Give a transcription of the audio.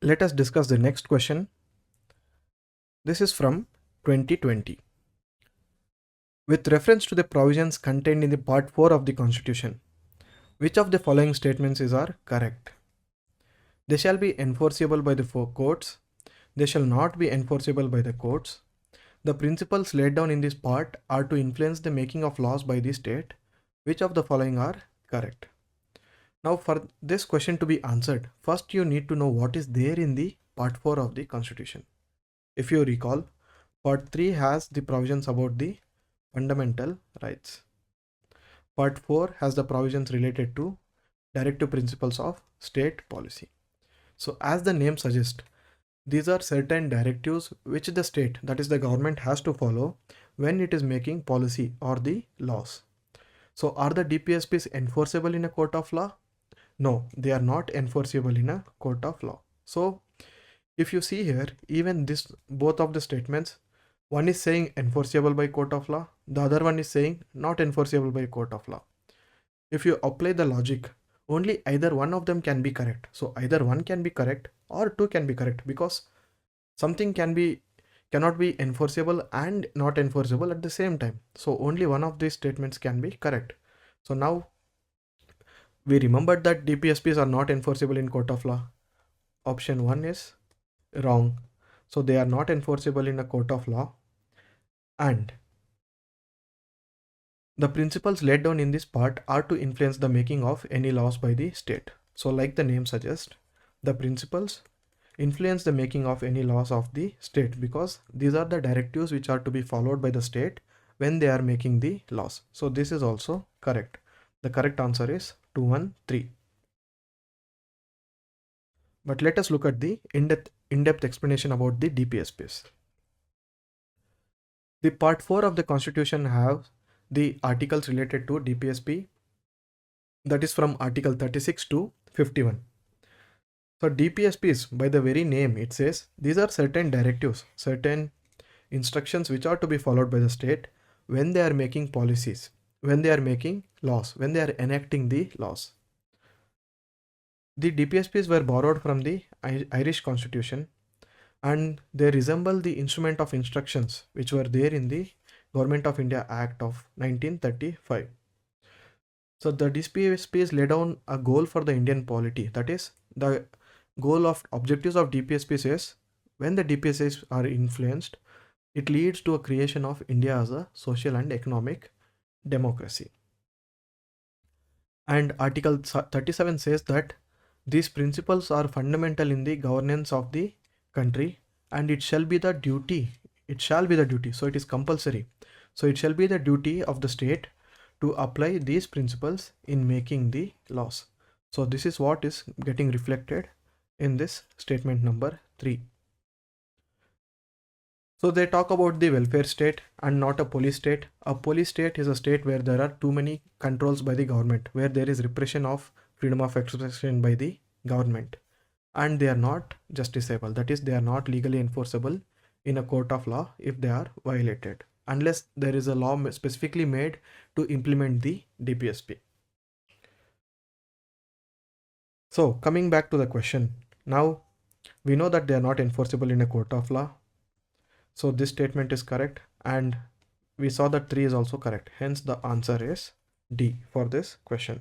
Let us discuss the next question. This is from 2020. With reference to the provisions contained in the Part 4 of the Constitution, which of the following statements are correct? They shall be enforceable by the courts. They shall not be enforceable by the courts. The principles laid down in this part are to influence the making of laws by the state. Which of the following are correct? Now, for this question to be answered, first you need to know what is there in the Part 4 of the Constitution. If you recall, Part 3 has the provisions about the fundamental rights. Part 4 has the provisions related to directive principles of state policy. So as the name suggests, these are certain directives which the state, that is the government, has to follow when it is making policy or the laws. So are the DPSPs enforceable in a court of law? No, they are not enforceable in a court of law. So if you see here, even this, both of the statements, one is saying enforceable by court of law, the other one is saying not enforceable by court of law. If you apply the logic, only either one of them can be correct. So either one can be correct or two can be correct, because something cannot be enforceable and not enforceable at the same time. So only one of these statements can be correct. So now we remembered that DPSPs are not enforceable in court of law. Option 1 is wrong. So they are not enforceable in a court of law, and the principles laid down in this part are to influence the making of any laws by the state. So like the name suggests, the principles influence the making of any laws of the state, because these are the directives which are to be followed by the state when they are making the laws. So this is also correct. The correct answer is 213. But let us look at the in-depth explanation about the DPSPs. The Part 4 of the Constitution have the articles related to DPSP, that is from Article 36 to 51. So DPSPs, by the very name it says, these are certain directives, certain instructions which are to be followed by the state when they are making policies, when they are making laws, when they are enacting the laws. The DPSPs were borrowed from the Irish Constitution, and they resemble the instrument of instructions which were there in the Government of India Act of 1935. So the DPSPs lay down a goal for the Indian polity. That is, the goal of objectives of DPSPs is, when the DPSPs are influenced, it leads to a creation of India as a social and economic democracy. And Article 37 says that these principles are fundamental in the governance of the country, and it shall be the duty. So it is compulsory. So it shall be the duty of the state to apply these principles in making the laws. So this is what is getting reflected in this statement number 3. So they talk about the welfare state and not a police state. A police state is a state where there are too many controls by the government, where there is repression of freedom of expression by the government, and they are not justiciable. That is, they are not legally enforceable in a court of law if they are violated, unless there is a law specifically made to implement the DPSP. So coming back to the question, now we know that they are not enforceable in a court of law. So this statement is correct, and we saw that 3 is also correct. Hence the answer is D for this question.